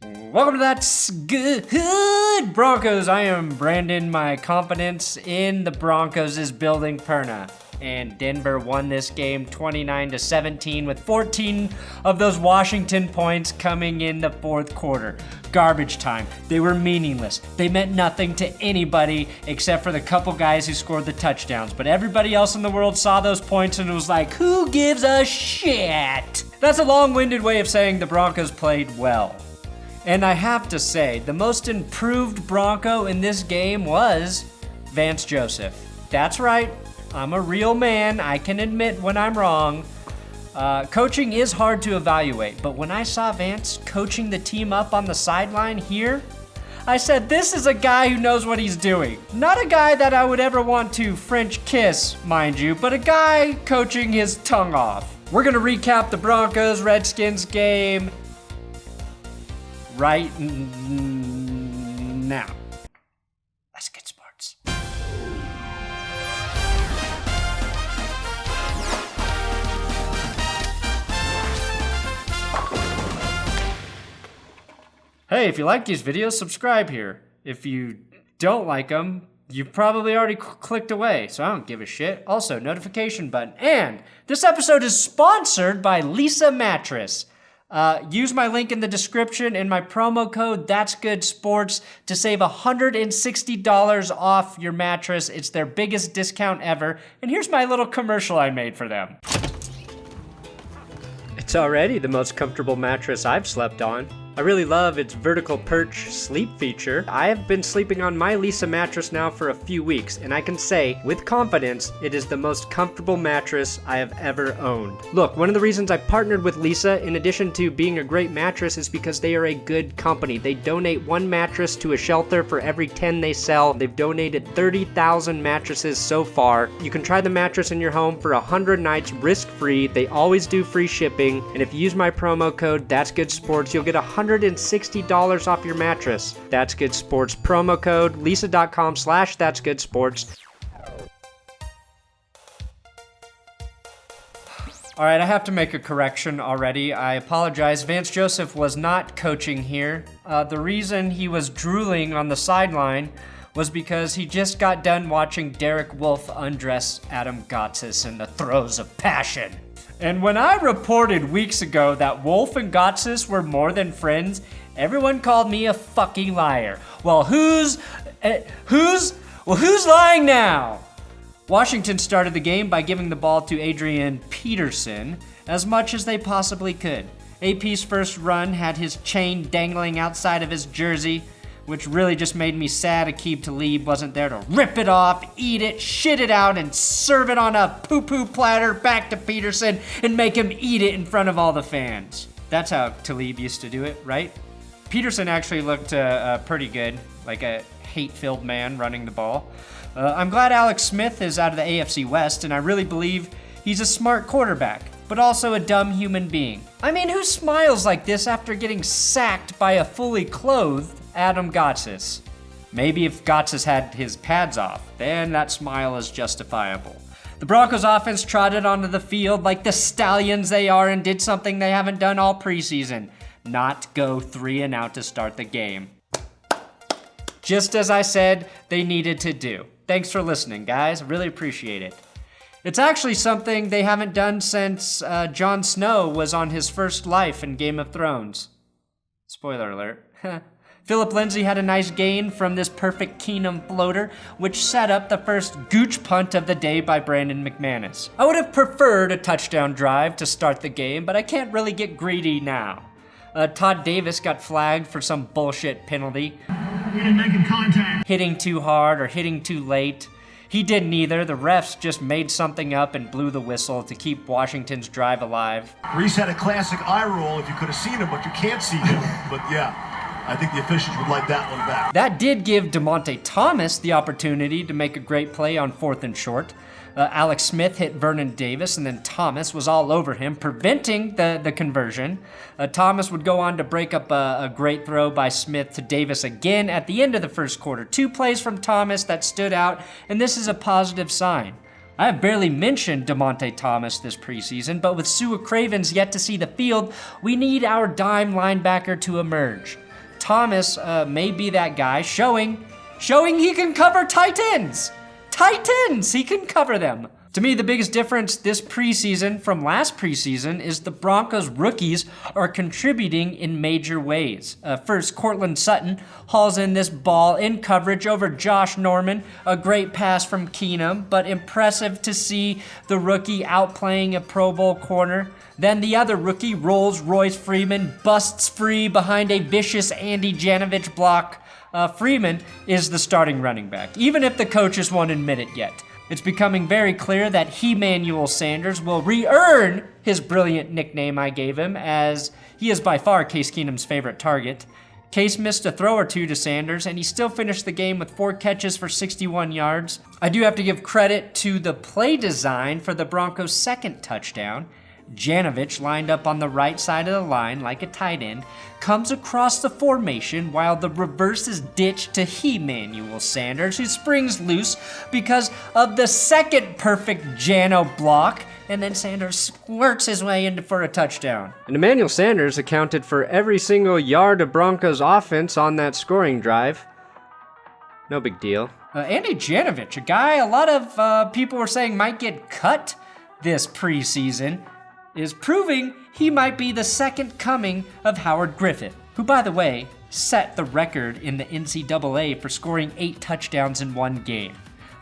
Welcome to That's Good Broncos. I am Brandon. My confidence in the Broncos is building perna. And Denver won this game 29-17 with 14 of those Washington points coming in the fourth quarter. Garbage time. They were meaningless. They meant nothing to anybody except for the couple guys who scored the touchdowns. But everybody else in the world saw those points and was like, who gives a shit? That's a long-winded way of saying the Broncos played well. And I have to say, the most improved Bronco in this game was Vance Joseph. That's right, I'm a real man. I can admit when I'm wrong. Coaching is hard to evaluate, but when I saw Vance coaching the team up on the sideline here, I said, this is a guy who knows what he's doing. Not a guy that I would ever want to French kiss, mind you, but a guy coaching his tongue off. We're gonna recap the Broncos-Redskins game right now. Let's get sports. Hey, if you like these videos, subscribe here. If you don't like them, you've probably already clicked away, so I don't give a shit. Also, notification button. And this episode is sponsored by Lisa Mattress. Use my link in the description and my promo code That's Good Sports to save $160 off your mattress. It's their biggest discount ever. And here's my little commercial I made for them. It's already the most comfortable mattress I've slept on. I really love its vertical perch sleep feature. I have been sleeping on my Lisa mattress now for a few weeks, and I can say, with confidence, it is the most comfortable mattress I have ever owned. Look, one of the reasons I partnered with Lisa, in addition to being a great mattress, is because they are a good company. They donate one mattress to a shelter for every 10 they sell. They've donated 30,000 mattresses so far. You can try the mattress in your home for 100 nights risk-free. They always do free shipping, and if you use my promo code That's Good Sports, you'll get $160 off your mattress. That's Good Sports promo code lisa.com/That's Good Sports. All right, I have to make a correction already. I apologize. Vance Joseph was not coaching here. The reason he was drooling on the sideline was because he just got done watching Derek Wolfe undress Adam Gotsis in the throes of passion. And when I reported weeks ago that Wolfe and Gotsis were more than friends, everyone called me a fucking liar. Well, who's lying now? Washington started the game by giving the ball to Adrian Peterson as much as they possibly could. AP's first run had his chain dangling outside of his jersey, which really just made me sad Aqib Talib wasn't there to rip it off, eat it, shit it out, and serve it on a poo-poo platter back to Peterson and make him eat it in front of all the fans. That's how Talib used to do it, right? Peterson actually looked pretty good, like a hate-filled man running the ball. I'm glad Alex Smith is out of the AFC West, and I really believe he's a smart quarterback, but also a dumb human being. I mean, who smiles like this after getting sacked by a fully clothed Adam Gotsis? Maybe if Gotsis had his pads off, then that smile is justifiable. The Broncos offense trotted onto the field like the stallions they are and did something they haven't done all preseason. Not go 3-and-out to start the game. Just as I said they needed to do. Thanks for listening, guys. Really appreciate it. It's actually something they haven't done since Jon Snow was on his first life in Game of Thrones. Spoiler alert. Philip Lindsay had a nice gain from this perfect Keenum floater, which set up the first gooch punt of the day by Brandon McManus. I would have preferred a touchdown drive to start the game, but I can't really get greedy now. Todd Davis got flagged for some bullshit penalty. We didn't make contact. Hitting too hard or hitting too late. He didn't either. The refs just made something up and blew the whistle to keep Washington's drive alive. Reese had a classic eye roll if you could have seen him, but you can't see him. But yeah. I think the officials would like that one back. That did give Dymonte Thomas the opportunity to make a great play on 4th and short. Alex Smith hit Vernon Davis, and then Thomas was all over him, preventing the conversion. Thomas would go on to break up a great throw by Smith to Davis again at the end of the first quarter. 2 plays from Thomas that stood out, and this is a positive sign. I have barely mentioned Dymonte Thomas this preseason, but with Sua Cravens yet to see the field, we need our dime linebacker to emerge. Thomas may be that guy, showing he can cover tight ends. Tight ends, he can cover them. To me, the biggest difference this preseason from last preseason is the Broncos rookies are contributing in major ways. First, Courtland Sutton hauls in this ball in coverage over Josh Norman. A great pass from Keenum, but impressive to see the rookie outplaying a Pro Bowl corner. Then the other rookie, Rolls Royce Freeman, busts free behind a vicious Andy Janovich block. Freeman is the starting running back, even if the coaches won't admit it yet. It's becoming very clear that Emmanuel Sanders will re-earn his brilliant nickname I gave him, as he is by far Case Keenum's favorite target. Case missed a throw or two to Sanders, and he still finished the game with 4 catches for 61 yards. I do have to give credit to the play design for the Broncos' second touchdown. Janovich, lined up on the right side of the line like a tight end, comes across the formation while the reverse is ditched to Emmanuel Sanders, who springs loose because of the second perfect Jano block, and then Sanders squirts his way in for a touchdown. And Emmanuel Sanders accounted for every single yard of Broncos offense on that scoring drive. No big deal. Andy Janovich, a guy a lot of people were saying might get cut this preseason, is proving he might be the second coming of Howard Griffith, who, by the way, set the record in the NCAA for scoring 8 touchdowns in one game.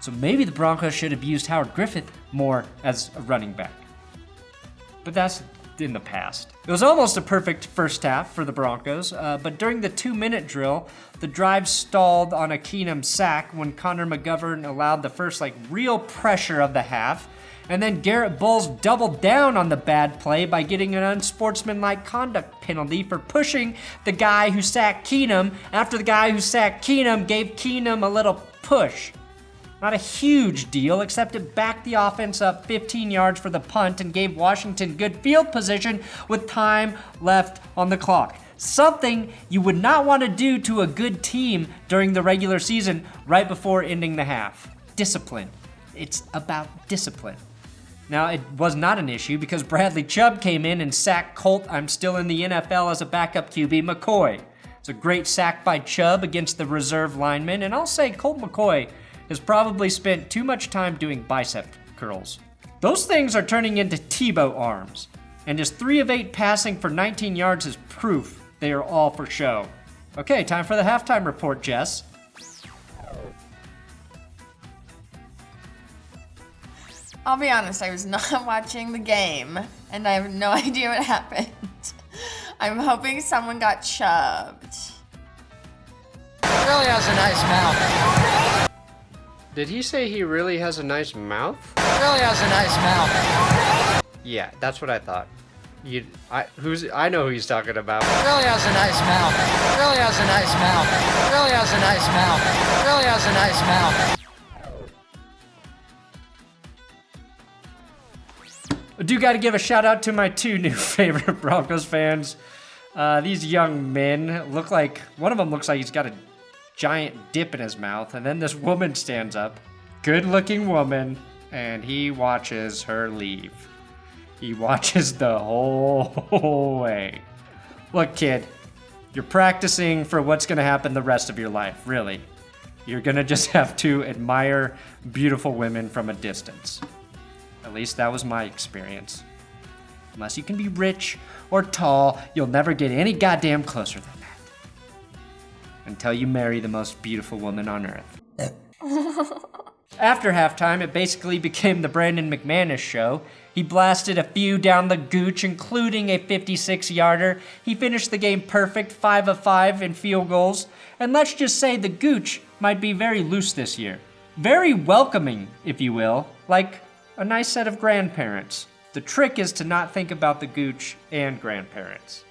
So maybe the Broncos should have used Howard Griffith more as a running back. But that's in the past. It was almost a perfect first half for the Broncos, but during the 2-minute drill, the drive stalled on a Keenum sack when Connor McGovern allowed the first real pressure of the half. And then Garrett Bowles doubled down on the bad play by getting an unsportsmanlike conduct penalty for pushing the guy who sacked Keenum after the guy who sacked Keenum gave Keenum a little push. Not a huge deal, except it backed the offense up 15 yards for the punt and gave Washington good field position with time left on the clock. Something you would not want to do to a good team during the regular season right before ending the half. Discipline. It's about discipline. Now, it was not an issue because Bradley Chubb came in and sacked Colt, I'm still in the NFL as a backup QB, McCoy. It's a great sack by Chubb against the reserve lineman, and I'll say Colt McCoy has probably spent too much time doing bicep curls. Those things are turning into Tebow arms, and his 3 of 8 passing for 19 yards is proof they are all for show. Okay, time for the halftime report, Jess. I'll be honest, I was not watching the game, and I have no idea what happened. I'm hoping someone got chubbed. Really has a nice mouth. Did he say he really has a nice mouth? Really has a nice mouth. Yeah, that's what I thought. I know who he's talking about. Really has a nice mouth. Really has a nice mouth. Really has a nice mouth. Really has a nice mouth. I do got to give a shout out to my 2 new favorite Broncos fans. These young men look like, one of them looks like he's got a giant dip in his mouth, and then this woman stands up, good looking woman, and he watches her leave. He watches the whole way. Look, kid, you're practicing for what's going to happen the rest of your life, really. You're going to just have to admire beautiful women from a distance. At least that was my experience. Unless you can be rich or tall, you'll never get any goddamn closer than that. Until you marry the most beautiful woman on earth. After halftime, it basically became the Brandon McManus show. He blasted a few down the gooch, including a 56-yarder. He finished the game perfect, 5 of 5 in field goals. And let's just say the gooch might be very loose this year. Very welcoming, if you will, like a nice set of grandparents. The trick is to not think about the gooch and grandparents.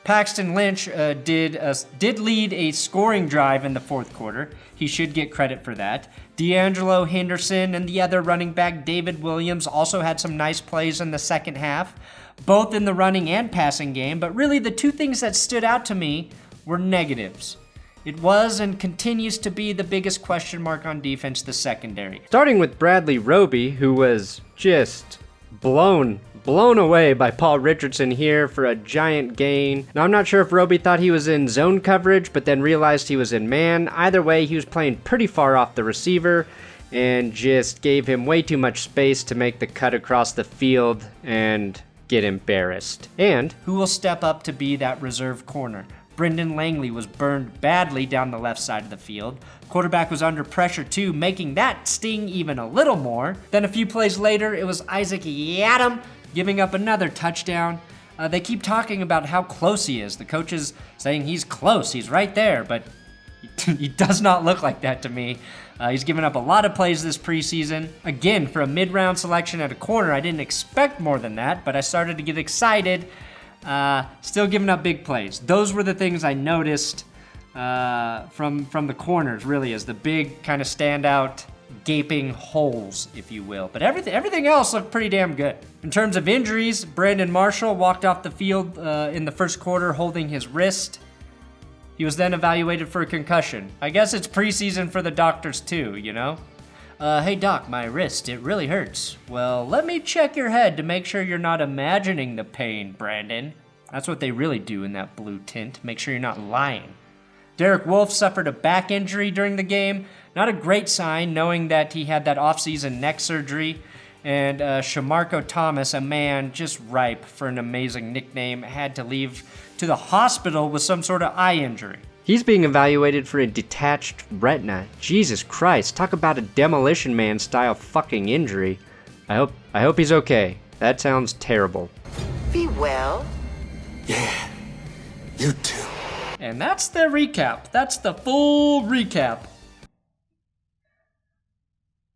Paxton Lynch did lead a scoring drive in the fourth quarter. He should get credit for that. D'Angelo Henderson and the other running back, David Williams, also had some nice plays in the second half, both in the running and passing game, but really the 2 things that stood out to me were negatives. It was and continues to be the biggest question mark on defense, the secondary. Starting with Bradley Roby, who was just blown blown away by Paul Richardson here for a giant gain. Now, I'm not sure if Roby thought he was in zone coverage, but then realized he was in man. Either way, he was playing pretty far off the receiver and just gave him way too much space to make the cut across the field and get embarrassed. And who will step up to be that reserve corner? Brendan Langley was burned badly down the left side of the field. Quarterback was under pressure too, making that sting even a little more. Then a few plays later, it was Isaac Yiadom giving up another touchdown. They keep talking about how close he is. The coach is saying he's close, he's right there, but he does not look like that to me. He's given up a lot of plays this preseason. Again, for a mid-round selection at a corner, I didn't expect more than that, but I started to get excited. Still giving up big plays. Those were the things I noticed from the corners, really, as the big kind of standout gaping holes, if you will. But everything else looked pretty damn good. In terms of injuries, Brandon Marshall walked off the field in the first quarter holding his wrist. He was then evaluated for a concussion. I guess it's preseason for the doctors too, you know? Hey doc, my wrist, it really hurts. Well, let me check your head to make sure you're not imagining the pain, Brandon. That's what they really do in that blue tint. Make sure you're not lying. Derek Wolfe suffered a back injury during the game. Not a great sign, knowing that he had that offseason neck surgery. And Shamarko Thomas, a man just ripe for an amazing nickname, had to leave to the hospital with some sort of eye injury. He's being evaluated for a detached retina. Jesus Christ, talk about a Demolition Man style fucking injury. I hope he's okay. That sounds terrible. Be well. Yeah, you too. And that's the recap. That's the full recap.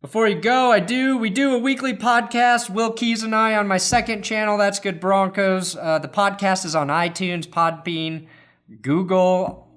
Before you go, we do a weekly podcast, Will Keys and I, on my second channel, That's Good Broncos. The podcast is on iTunes, Podbean, Google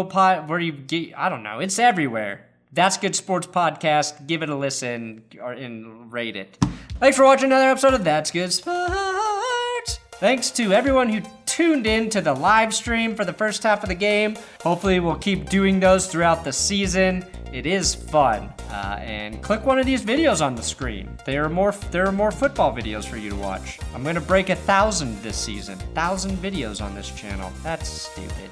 Pod, where you get, I don't know, it's everywhere. That's Good Sports Podcast. Give it a listen and rate it. Thanks for watching another episode of That's Good Sports. Thanks to everyone who tuned in to the live stream for the first half of the game. Hopefully we'll keep doing those throughout the season. It is fun. And click one of these videos on the screen. There are more football videos for you to watch. I'm gonna break 1,000 this season. 1,000 videos on this channel. That's stupid.